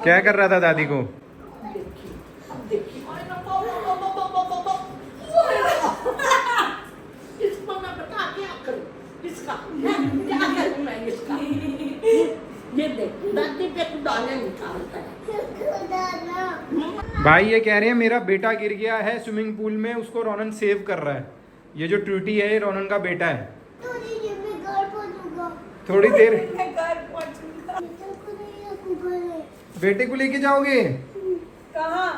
क्या कर रहा था दादी को? इसको मैं बता क्या करूं, इसका क्या करूं मैं इसका। ये देख दादी पे दाने निकालता है। भाई ये कह रहे हैं मेरा बेटा गिर गया है स्विमिंग पूल में, उसको रोनन सेव कर रहा है। ये जो ट्रूटी है ये रोनन का बेटा है। थोड़ी देर बेटे को लेके जाओगे? कहाँ?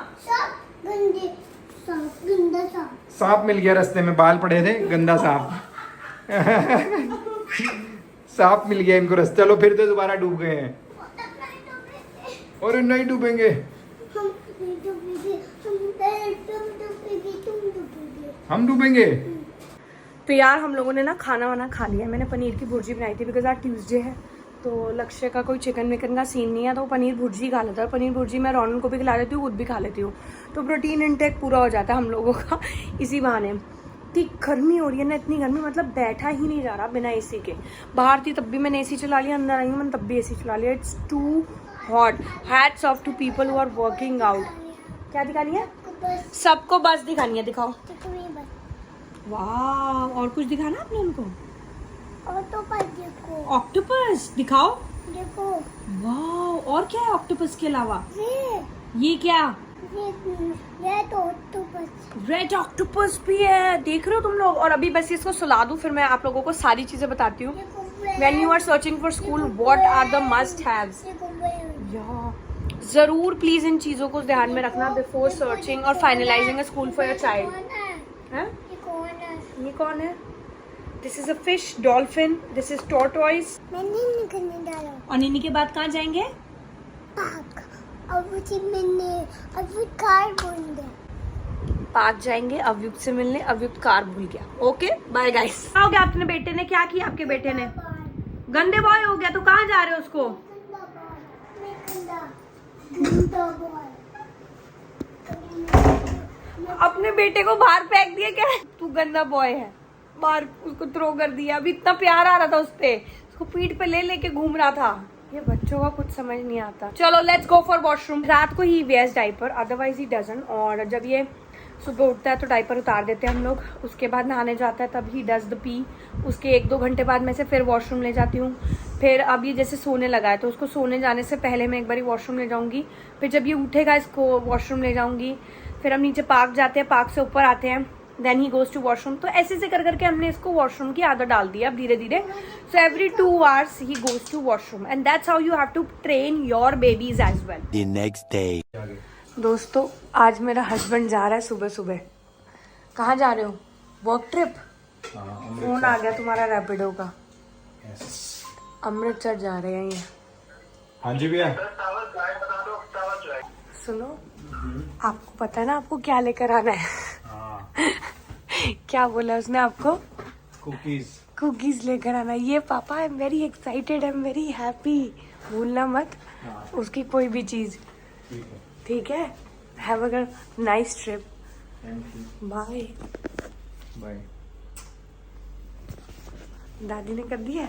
सांप मिल गया रास्ते में, बाल पड़े थे, गंदा सांप। सांप मिल गया इनको रास्ते। चलो फिर तो दोबारा डूब गए हैं। और नहीं डूबेंगे हम, डूबेंगे। तो यार हम लोगों ने ना खाना वाना खा लिया। मैंने पनीर की भुर्जी बनाई थी बिकॉज आज ट्यूसडे है, तो लक्ष्य का कोई चिकन विकन का सीन नहीं है, तो वो पनीर भुर्जी खा लेता है। पनीर भुर्जी मैं रोनन को भी खिला लेती हूँ, खुद भी खा लेती हूँ, तो प्रोटीन इंटेक पूरा हो जाता है हम लोगों का इसी बहाने। इतनी गर्मी हो रही है ना, इतनी गर्मी, मतलब बैठा ही नहीं जा रहा बिना एसी के। बाहर थी तब भी मैंने एसी चला लिया, अंदर आई हूँ मैंने तब भी एसी चला लिया। It's too hot. Hats off to people who are working out. क्या दिखानी है? सबको बस दिखानी है, दिखाओ। वाह, और कुछ दिखाना आपने उनको? ऑक्टोपस दिखाओ। देखो। वाह, और क्या है ऑक्टोपस के अलावा? ये क्या? रेड ऑक्टोपस भी है, देख रहे हो तुम लोग। और अभी बस इसको सुला दूं, फिर मैं आप लोगों को सारी चीजें बताती हूँ। When you are searching for school, what are the must haves? जरूर प्लीज इन चीजों को ध्यान में रखना बिफोर सर्चिंग और finalising a school for your child. ये कौन है? This is a fish, dolphin, this is tortoise. और नीनी के बाद कहाँ जाएंगे? पार्क जाएंगे, अवयुक्त से मिलने। अवयुक्त कार भूल गया। Okay bye guys. क्या हो गया अपने बेटे ने? क्या किया आपके बेटे ने? गंदे बॉय हो गया, तो कहाँ जा रहे हो उसको? अपने बेटे को बाहर फेंक दिया क्या? तू गंदा बॉय है, बाहर उसको थ्रो कर दिया। अभी इतना प्यार आ रहा था उस पे, उसको पीठ पे ले लेके घूम रहा था। ये बच्चों का कुछ समझ नहीं आता। चलो लेट्स गो फॉर वॉशरूम। रात को he wears diaper, otherwise he doesn't. और जब ये सुबह उठता है तो डाइपर उतार देते हैं हम लोग। उसके बाद नहाने जाता है तब ही डज द पी। उसके 1-2 घंटे बाद मैं से फिर वॉशरूम ले जाती हूँ। फिर अब ये जैसे सोने लगा है तो उसको सोने जाने से पहले मैं एक बार वॉशरूम ले जाऊँगी। फिर जब ये उठेगा इसको वॉशरूम ले जाऊँगी। फिर हम नीचे पार्क जाते हैं, पार्क से ऊपर आते हैं, then he goes to washroom. तो ऐसे से कर करके हमने इसको वॉशरूम की आदत डाल दी है अब धीरे धीरे। So every 2 hours he goes to washroom and that's how you have to train your babies as well. The next day. दोस्तों आज मेरा हस्बैंड जा रहा है सुबह सुबह। कहाँ जा रहे हो? Work trip? फोन आ गया तुम्हारा रैपिडो का। अमृतसर जा रहे हैं ये। हाँ जी भैया। सुनो, आपको पता है ना आपको क्या लेकर आना है? क्या बोला उसने आपको? कुकीज लेकर आना। ये पापा I am very excited, I am very happy. भूलना मत उसकी कोई भी चीज, ठीक है? Have a nice trip. Bye bye. दादी ने कर दिया।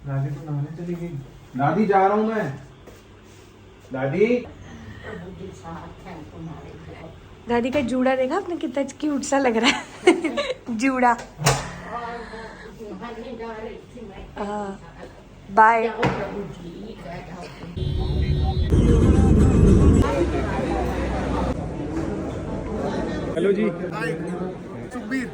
दादी तो नहाने चली गई। दादी जा रहा हूँ मैं। दादी दादी का जूड़ा देखा आपने? कितना क्यूट सा लग रहा है जूड़ा। बाय। हेलो जी। सुखबीर।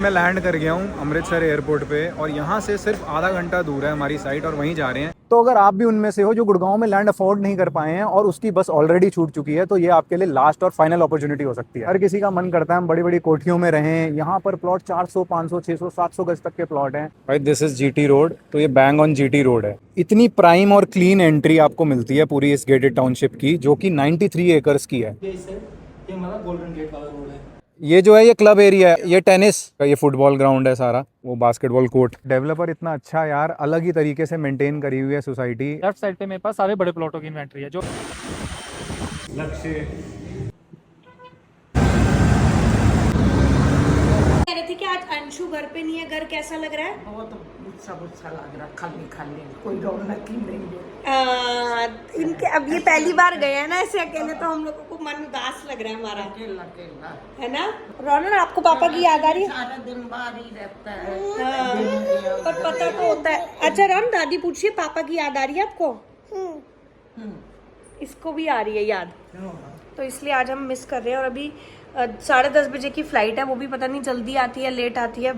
मैं लैंड कर गया हूँ अमृतसर एयरपोर्ट पे और यहाँ से सिर्फ आधा घंटा दूर है हमारी साइट और वहीं जा रहे हैं। तो अगर आप भी उनमें से हो जो गुड़गांव में लैंड अफोर्ड नहीं कर पाए हैं और उसकी बस ऑलरेडी छूट चुकी है, तो ये आपके लिए लास्ट और फाइनल अपॉर्चुनिटी हो सकती है। हर किसी का मन करता है हम बड़ी बड़ी कोठियों में रहें। यहाँ पर प्लॉट 400, 500, 600, 700 गज तक के प्लॉट हैं। भाई दिस इज जीटी रोड, तो ये बैंग ऑन जीटी रोड है। इतनी प्राइम और क्लीन एंट्री आपको मिलती है पूरी इस गेटेड टाउनशिप की, जो कि 93 एकर्स की है। ये हमारा गोल्डन गेट वाला रोड है। ये जो है ये क्लब एरिया है, ये टेनिस का, ये फुटबॉल ग्राउंड है सारा, वो बास्केटबॉल कोर्ट। डेवलपर इतना अच्छा यार, अलग ही तरीके से मेंटेन करी हुई है सोसाइटी। लेफ्ट साइड पे मेरे पास सारे बड़े प्लॉटों की इन्वेंट्री है जो लक्ष्य आज अंशु घर पे नहीं है, घर कैसा लग रहा है? बहुत गुस्सा गुस्सा लग रहा, खाली खाली, कोई रौनक ही नहीं है। इनके अब ये पहली बार गए हैं ना ऐसे अकेले, तो हम लोगों को मन उदास लग रहा है हमारा, अकेला अकेला है ना? रौनक, आपको पापा की याद आ रही है? सारा दिन बाहर ही रहता है। हाँ, पर पता तो होता है। अच्छा राम, दादी पूछिए पापा की याद आ रही है आपको? इसको भी आ रही है याद, तो इसलिए आज हम मिस कर रहे हैं। और अभी 10:30 बजे की फ्लाइट है, वो भी पता नहीं जल्दी आती है लेट आती है।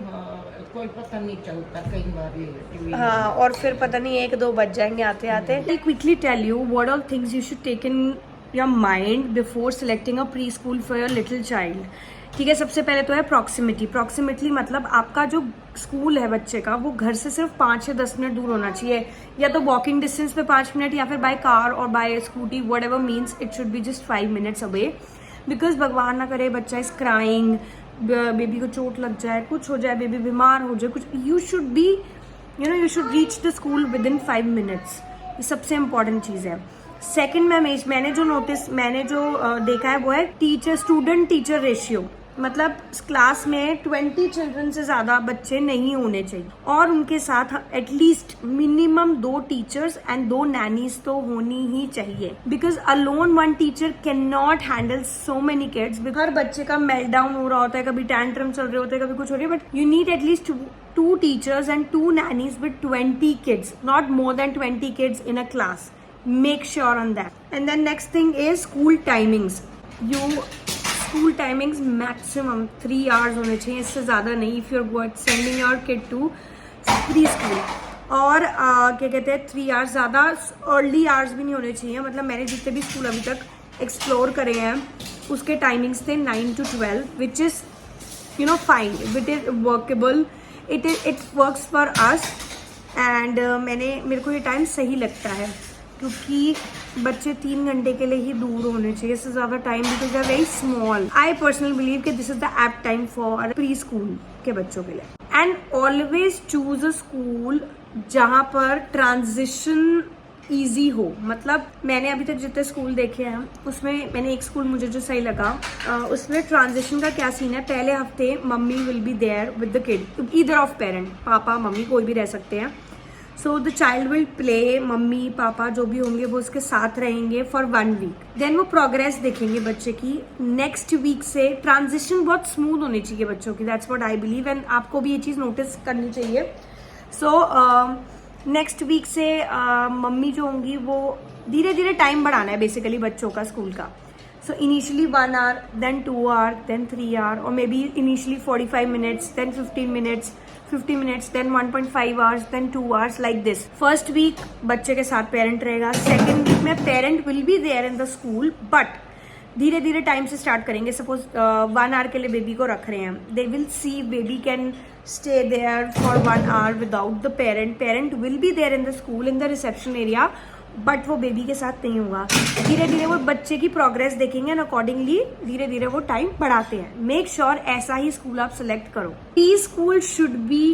कोई पता नहीं चलता, कई बार ये हाँ, और फिर पता नहीं 1-2 बज जाएंगे आते आते। I quickly tell you what all things you should take in your mind before selecting a preschool for your little child. ठीक है, सबसे पहले तो है प्रॉक्सिमिटी। प्रॉक्सिमिटी मतलब आपका जो स्कूल है बच्चे का, वो घर से सिर्फ 5 या 10 मिनट दूर होना चाहिए, या तो वॉकिंग डिस्टेंस पे 5 मिनट, या फिर बाय कार और bye scooty, what ever means, it should be just 5 minutes away. Because भगवान ना करे बच्चा इज क्राइंग, बेबी को चोट लग जाए, कुछ हो जाए, बेबी बीमार हो जाए, कुछ, you should be you should reach the school with in 5 minutes. ये सबसे इम्पॉर्टेंट चीज़ है। सेकेंड मैंने जो देखा है वो है टीचर स्टूडेंट टीचर रेशियो। मतलब क्लास में 20 चिल्ड्रन से ज्यादा बच्चे नहीं होने चाहिए, और उनके साथ at least minimum 2 teachers and 2 nannies तो होनी ही चाहिए। Because alone 1 teacher can not handle so many kids. हर बच्चे का मेल्टडाउन हो रहा होता है, कभी टैंट्रम चल रहे होते हैं, कभी कुछ हो रही है, but you need at least 2 teachers and 2 nannies with 20 kids, not more than 20 kids in a class. Make sure on that. And then next thing is school timings. School timings maximum 3 hours होने चाहिए, इससे ज़्यादा नहीं। If you're sending your kid to preschool, और क्या कहते हैं 3 hours, ज़्यादा अर्ली आवर्स भी नहीं होने चाहिए। मतलब मैंने जितने भी स्कूल अभी तक एक्सप्लोर करे हैं उसके टाइमिंग्स थे 9 to 12, which is fine, it is workable, it works for us, and मेरे को ये टाइम सही लगता है, क्योंकि बच्चे 3 घंटे के लिए ही दूर होने चाहिए, इससे ज़्यादा time, because they are very small. I personally believe कि this is the apt time for preschool के बच्चों के लिए। And always choose a school जहाँ पर ट्रांजिशन ईजी हो। मतलब मैंने अभी तक जितने स्कूल देखे हैं उसमें मैंने एक स्कूल मुझे जो सही लगा, उसमें ट्रांजिशन का क्या सीन है, पहले हफ्ते मम्मी will be there with the kid, either of parent, पापा मम्मी कोई भी रह सकते हैं। So the child will play, मम्मी पापा जो भी होंगे वो उसके साथ रहेंगे फॉर 1 वीक। देन वो प्रोग्रेस देखेंगे बच्चे की। नेक्स्ट वीक से ट्रांजिशन बहुत स्मूथ होनी चाहिए बच्चों की, that's what I believe, and आपको भी ये चीज़ नोटिस करनी चाहिए। सो नेक्स्ट वीक से मम्मी जो होंगी वो धीरे धीरे टाइम बढ़ाना है बेसिकली बच्चों का स्कूल का। So initially 1 hour, then 2 hour, then 3 hour, और maybe initially 45 minutes, then 15 minutes, 50 minutes, then 1.5 hours, then 2 hours, like this. First week बच्चे के साथ पेरेंट रहेगा, सेकेंड वीक में parent will be there in the school, but धीरे धीरे time से start करेंगे। सपोज 1 hour के लिए बेबी को रख रहे हैं, they will see baby can stay there for 1 hour without the parent will be there in the school in the reception area, but वो बेबी के साथ नहीं होगा। धीरे धीरे वो बच्चे की प्रोग्रेस देखेंगे एंड अकॉर्डिंगली धीरे धीरे वो टाइम बढ़ाते हैं। मेक श्योर ऐसा ही स्कूल आप सिलेक्ट करो। Pre school should be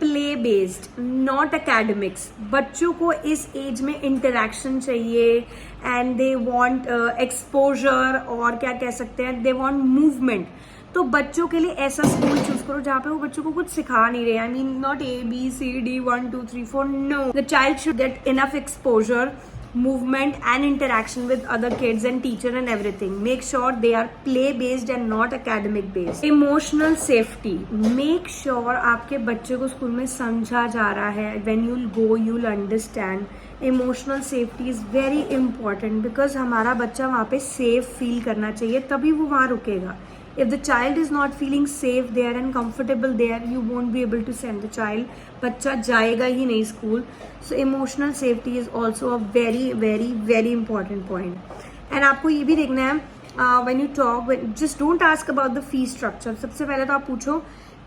play based, not academics. बच्चों को इस एज में इंटरेक्शन चाहिए, एंड दे वांट एक्सपोजर, और क्या कह सकते हैं, दे वांट मूवमेंट। तो बच्चों के लिए ऐसा स्कूल चूज करो जहाँ पे वो बच्चों को कुछ सिखा नहीं रहे। I mean not ABCD 1 2 3 4, no, the child should get enough exposure, movement and interaction with other kids and teacher and everything. Make sure they are play based and not academic based. Emotional safety. Make sure आपके बच्चे को school में समझा जा रहा है. When you'll go, you'll understand. Emotional safety is very important because हमारा बच्चा वहाँ पे safe feel करना चाहिए, तभी वो वहाँ रुकेगा. If the child is not feeling safe there and comfortable there, you won't be able to send the child. बच्चा जाएगा ही नहीं school. So emotional safety is also a very very very important point. And आपको ये भी देखना है, when you talk, just don't ask about the fee structure. सबसे पहले तो आप पूछो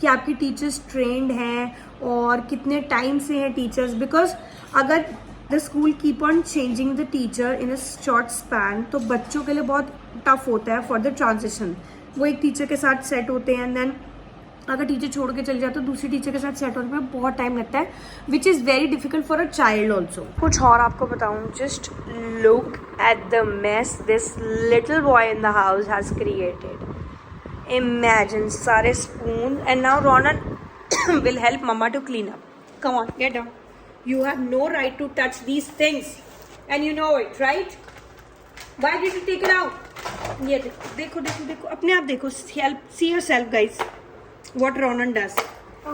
कि आपकी टीचर्स ट्रेंड हैं और कितने टाइम से हैं टीचर्स, बिकॉज अगर the school keep on changing the teacher in a short span तो बच्चों के लिए बहुत टफ होता है फॉर द ट्रांजिशन. वो एक टीचर के साथ सेट होते हैं, देन अगर टीचर छोड़ के चले जाए तो दूसरी टीचर के साथ सेट होने में बहुत टाइम लगता है, which is very difficult for a child also. कुछ और आपको बताऊँ, just look at the mess this little boy in the house has created. Imagine सारे spoon and now Ronan will help mama to clean up. Come on, get down. You have no right to touch these things and you know it, right? Why did you take it out? ये देखो देखो देखो अपने आप देखो. See yourself guys what Ronan does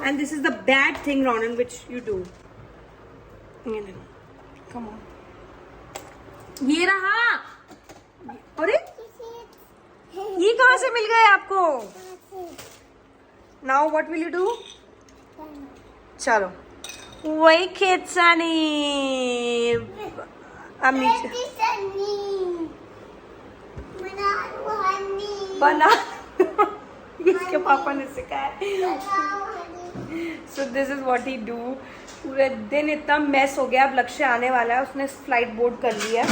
and this is the bad thing Ronan which you do. Come on. ये रहा. अरे ये कहाँ से मिल गए आपको? Now what will you do? चलो वही खेत सानी अब नीचे बना इसके पापा ने सिखाया. So this is what he do. पूरे दिन इतना मैस हो गया. अब लक्ष्य आने वाला है. उसने फ्लाइट बोर्ड कर लिया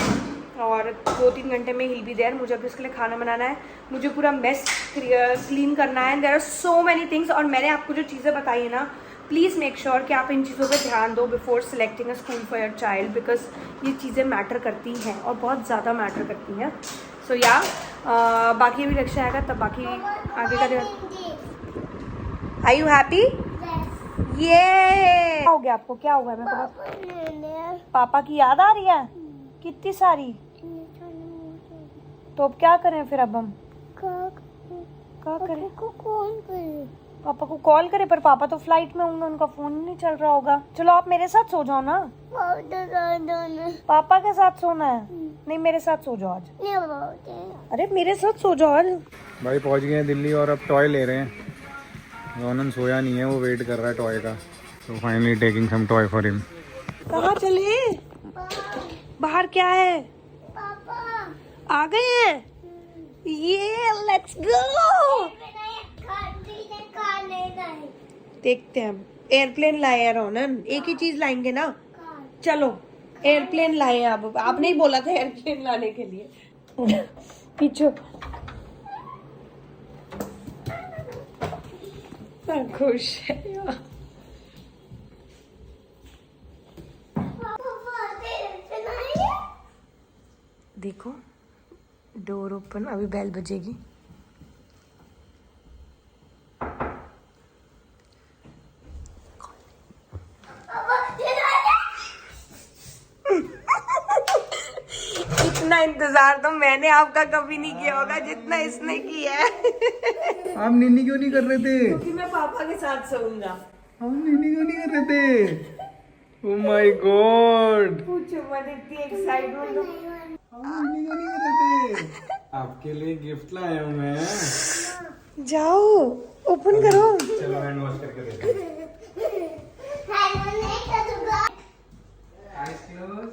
और 2-3 घंटे में हिल भी देर. मुझे अभी उसके लिए खाना बनाना है. मुझे पूरा मेस क्लीन करना है. There are so many things. और मैंने आपको जो चीज़ें बताई है ना, प्लीज़ मेक श्योर कि आप इन चीज़ों पे ध्यान दो before selecting a school for your child, because ये चीज़ें मैटर करती हैं और बहुत ज़्यादा मैटर करती हैं. सो या बाकी भी लक्ष्य आएगा तब बाकी आगे का. Are you happy? ये क्या हो गया आपको? क्या हुआ? मेरे को पापा की याद आ रही है कितनी सारी. तो अब क्या करें फिर? अब हम क्या करें? पापा को कॉल करें? पर पापा तो फ्लाइट में होंगे, उनका फोन नहीं चल रहा होगा. चलो आप मेरे साथ सो जाओ ना. पापा के साथ सोना है? नहीं मेरे साथ सो जाओ आज. अरे मेरे साथ सो जाओ आज. भाई पहुंच गए हैं दिल्ली और अब टॉय ले रहे हैं. रोनन सोया नहीं है, वो वेट कर रहा है टॉय का. तो finally taking some toy for him. कहाँ चले? बाहर क्या है? आ गए हैं. ये लेट्स गो. देखते हैं. एयरप्लेन लाए हैं रोनन. एक ही चीज लाएंगे ना. चलो एयरप्लेन लाए हैं. अब आपने ही बोला था एयरप्लेन लाने के लिए. पीछे खुश है यार. देखो डोर ओपन. अभी बेल बजेगी. इतना इंतजार तो मैंने आपका कभी नहीं किया होगा जितना इसने किया है. आप नीनी क्यों नहीं कर रहे थे? क्योंकि मैं पापा के साथ सोऊंगा. हम नीनी क्यों नहीं कर रहे थे? Oh my God. पूछो मत. इतनी एक्साइटमेंट. हम नीनी क्यों नहीं कर रहे थे? आपके लिए गिफ्ट लाया हूँ मैं. जाओ ओपन करो. चलो हैंड वॉश करके देते हैं. Eyes close.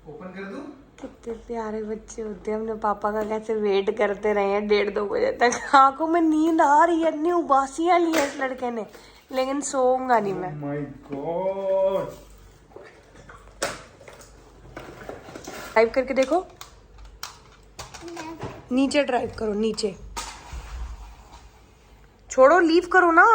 ओपन कर दूं? कितने प्यारे बच्चे होते हैं. हमने पापा का कैसे वेट करते रहे हैं 1:30-2 बजे तक. आंखों में नींद आ रही है. इतनी उबासियां ली है इस लड़के ने, लेकिन सोऊंगा नहीं मैं. My God. ड्राइव करके देखो. नीचे ड्राइव करो. नीचे छोड़ो. लीव करो ना.